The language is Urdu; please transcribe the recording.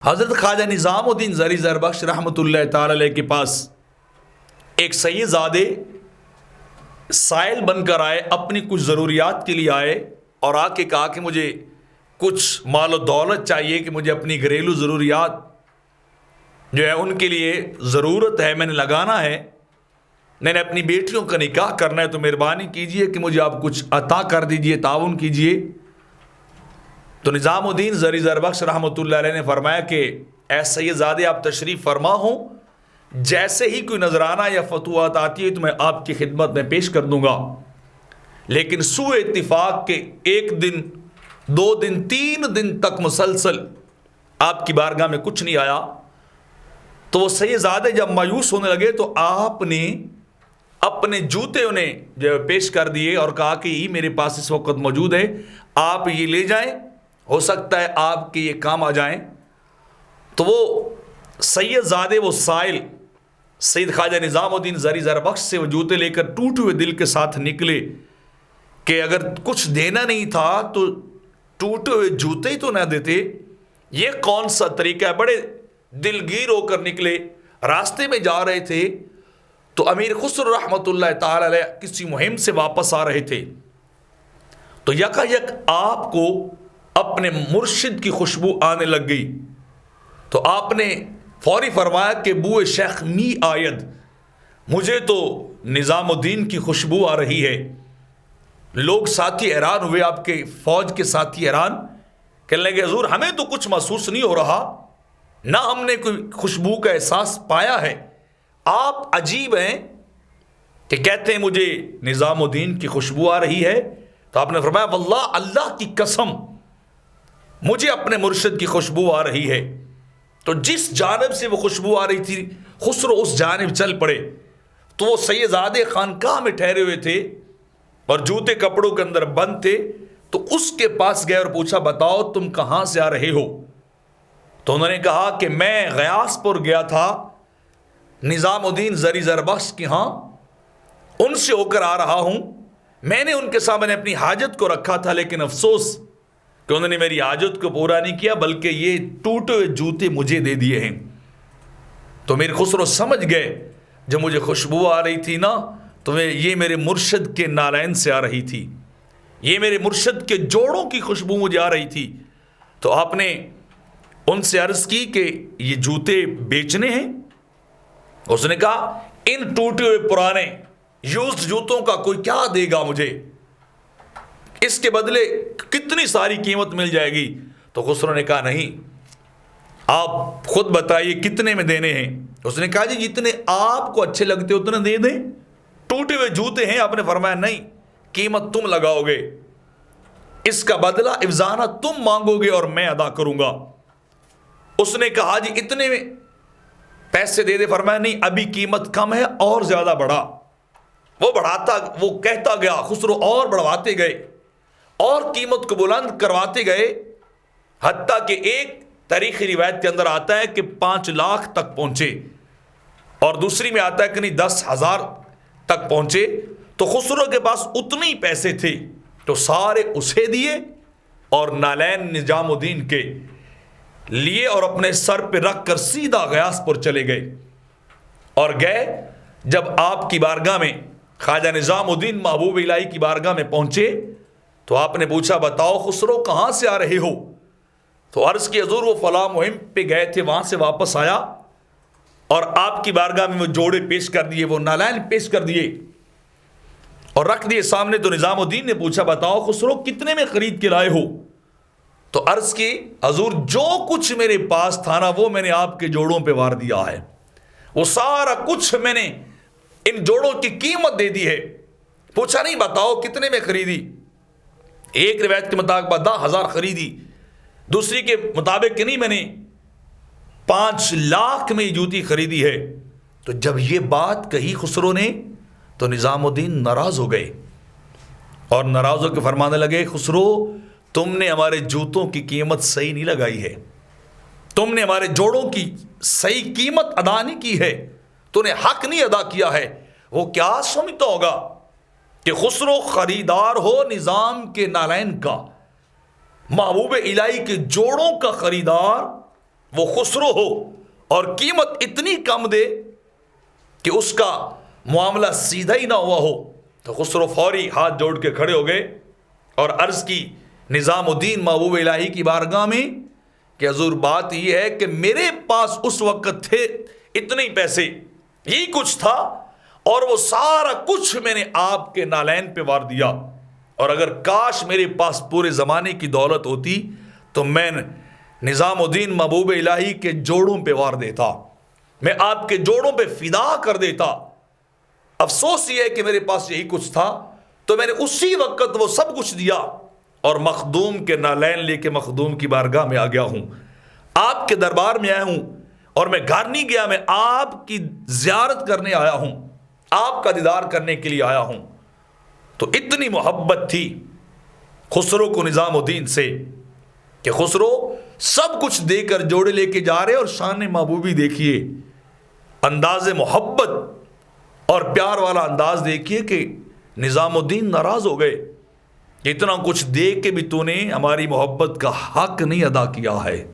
حضرت خواجہ نظام الدین زری زربخش رحمۃ اللہ تعالی علیہ کے پاس ایک سید زادے سائل بن کر آئے، اپنی کچھ ضروریات کے لیے آئے اور آ کے کہا کہ مجھے کچھ مال و دولت چاہیے، کہ مجھے اپنی گھریلو ضروریات جو ہے ان کے لیے ضرورت ہے، میں نے لگانا ہے، میں نے اپنی بیٹیوں کا نکاح کرنا ہے، تو مہربانی کیجئے کہ مجھے آپ کچھ عطا کر دیجئے، تعاون کیجئے۔ تو نظام الدین زری زربخش رحمۃ اللہ علیہ نے فرمایا کہ اے سید زادے، آپ تشریف فرما ہوں، جیسے ہی کوئی نذرانہ یا فتوحات آتی ہے تو میں آپ کی خدمت میں پیش کر دوں گا، لیکن سوء اتفاق کے 1 دن 2 دن 3 دن تک مسلسل آپ کی بارگاہ میں کچھ نہیں آیا۔ تو وہ سید زادے جب مایوس ہونے لگے تو آپ نے اپنے جوتے انہیں جو پیش کر دیے اور کہا کہ یہ میرے پاس اس وقت موجود ہے، آپ یہ لے جائیں، ہو سکتا ہے آپ کے یہ کام آ جائیں۔ تو وہ سید زادے وہ سائل سید خواجہ نظام الدین زری زربخش سے وہ جوتے لے کر ٹوٹے ہوئے دل کے ساتھ نکلے کہ اگر کچھ دینا نہیں تھا تو ٹوٹے ہوئے جوتے ہی تو نہ دیتے، یہ کون سا طریقہ ہے؟ بڑے دلگیر ہو کر نکلے، راستے میں جا رہے تھے تو امیر خسرو رحمۃ اللہ تعالی علیہ کسی مہم سے واپس آ رہے تھے، تو یکا یک آپ کو اپنے مرشد کی خوشبو آنے لگ گئی۔ تو آپ نے فوری فرمایا کہ بوئے شیخ می آید، مجھے تو نظام الدین کی خوشبو آ رہی ہے۔ لوگ ساتھی حیران ہوئے، آپ کے فوج کے ساتھی حیران، کہنے لگے حضور ہمیں تو کچھ محسوس نہیں ہو رہا، نہ ہم نے کوئی خوشبو کا احساس پایا ہے، آپ عجیب ہیں کہ کہتے ہیں مجھے نظام الدین کی خوشبو آ رہی ہے۔ تو آپ نے فرمایا واللہ اللہ کی قسم مجھے اپنے مرشد کی خوشبو آ رہی ہے۔ تو جس جانب سے وہ خوشبو آ رہی تھی خسرو اس جانب چل پڑے۔ تو وہ سید زادے خانقاہ میں ٹھہرے ہوئے تھے اور جوتے کپڑوں کے اندر بند تھے، تو اس کے پاس گئے اور پوچھا بتاؤ تم کہاں سے آ رہے ہو؟ تو انہوں نے کہا کہ میں غیاث پور گیا تھا نظام الدین زری زربخش کے ہاں، ان سے ہو کر آ رہا ہوں، میں نے ان کے سامنے اپنی حاجت کو رکھا تھا، لیکن افسوس کہ انہوں نے میری حاجت کو پورا نہیں کیا، بلکہ یہ ٹوٹے ہوئے جوتے مجھے دے دیے ہیں۔ تو میرے خسرو سمجھ گئے جب مجھے خوشبو آ رہی تھی نا، تو یہ میرے مرشد کے نالین سے آ رہی تھی، یہ میرے مرشد کے جوڑوں کی خوشبو مجھے آ رہی تھی۔ تو آپ نے ان سے عرض کی کہ یہ جوتے بیچنے ہیں؟ اس نے کہا ان ٹوٹے ہوئے پرانے یوزڈ جوتوں کا کوئی کیا دے گا مجھے، اس کے بدلے کتنی ساری قیمت مل جائے گی؟ تو خسرو نے کہا نہیں، آپ خود بتائیے کتنے میں دینے ہیں؟ اس نے کہا جی جتنے آپ کو اچھے لگتے اتنے دے دیں، ٹوٹے ہوئے جوتے ہیں۔ آپ نے فرمایا نہیں، قیمت تم لگاؤ گے، اس کا بدلہ افزانہ تم مانگو گے اور میں ادا کروں گا۔ اس نے کہا جی اتنے میں پیسے دے دے۔ فرمایا نہیں، ابھی قیمت کم ہے اور زیادہ بڑھا۔ وہ کہتا گیا، خسرو اور بڑھواتے گئے اور قیمت کو بلند کرواتے گئے، حتیٰ کہ ایک تاریخی روایت کے اندر آتا ہے کہ 5 لاکھ تک پہنچے، اور دوسری میں آتا ہے کہ نہیں 10,000 تک پہنچے۔ تو خسرو کے پاس اتنے ہی پیسے تھے تو سارے اسے دیے اور نالین نظام الدین کے لیے اور اپنے سر پہ رکھ کر سیدھا غیاث پور چلے گئے۔ اور گئے جب آپ کی بارگاہ میں خواجہ نظام الدین محبوب الہی کی بارگاہ میں پہنچے تو آپ نے پوچھا بتاؤ خسرو کہاں سے آ رہے ہو؟ تو عرض کی حضور وہ فلاں مہم پہ گئے تھے، وہاں سے واپس آیا اور آپ کی بارگاہ میں وہ جوڑے پیش کر دیے، وہ نالین پیش کر دیے اور رکھ دیے سامنے۔ تو نظام الدین نے پوچھا بتاؤ خسرو کتنے میں خرید کے لائے ہو؟ تو عرض کی حضور جو کچھ میرے پاس تھا نا وہ میں نے آپ کے جوڑوں پہ وار دیا ہے، وہ سارا کچھ میں نے ان جوڑوں کی قیمت دے دی ہے۔ پوچھا نہیں بتاؤ کتنے میں خریدی؟ ایک روایت کے مطابق 10,000 خریدی، دوسری کے مطابق کہ نہیں میں نے 5 لاکھ میں یہ جوتی خریدی ہے۔ تو جب یہ بات کہی خسرو نے تو نظام الدین ناراض ہو گئے اور ناراض ہو کے فرمانے لگے خسرو تم نے ہمارے جوتوں کی قیمت صحیح نہیں لگائی ہے، تم نے ہمارے جوڑوں کی صحیح قیمت ادا نہیں کی ہے، تو نے حق نہیں ادا کیا ہے۔ وہ کیا سمجھتا ہوگا کہ خسرو خریدار ہو نظام کے نالین کا، محبوب الہی کے جوڑوں کا خریدار، وہ خسرو ہو اور قیمت اتنی کم دے کہ اس کا معاملہ سیدھا ہی نہ ہوا ہو، تو خسرو فوری ہاتھ جوڑ کے کھڑے ہو گئے اور عرض کی نظام الدین محبوب الہی کی بارگاہ میں کہ حضور بات یہ ہے کہ میرے پاس اس وقت تھے اتنے پیسے، یہی کچھ تھا، اور وہ سارا کچھ میں نے آپ کے نالین پہ وار دیا، اور اگر کاش میرے پاس پورے زمانے کی دولت ہوتی تو میں نظام الدین محبوب الہی کے جوڑوں پہ وار دیتا، میں آپ کے جوڑوں پہ فدا کر دیتا۔ افسوس یہ ہے کہ میرے پاس یہی کچھ تھا، تو میں نے اسی وقت وہ سب کچھ دیا اور مخدوم کے نالین لے کے مخدوم کی بارگاہ میں آ گیا ہوں، آپ کے دربار میں آیا ہوں، اور میں گھر نہیں گیا، میں آپ کی زیارت کرنے آیا ہوں، آپ کا دیدار کرنے کے لیے آیا ہوں۔ تو اتنی محبت تھی خسرو کو نظام الدین سے کہ خسرو سب کچھ دے کر جوڑے لے کے جا رہے، اور شان محبوبی دیکھیے، انداز محبت اور پیار والا انداز دیکھیے کہ نظام الدین ناراض ہو گئے، اتنا کچھ دے کے بھی تو نے ہماری محبت کا حق نہیں ادا کیا ہے۔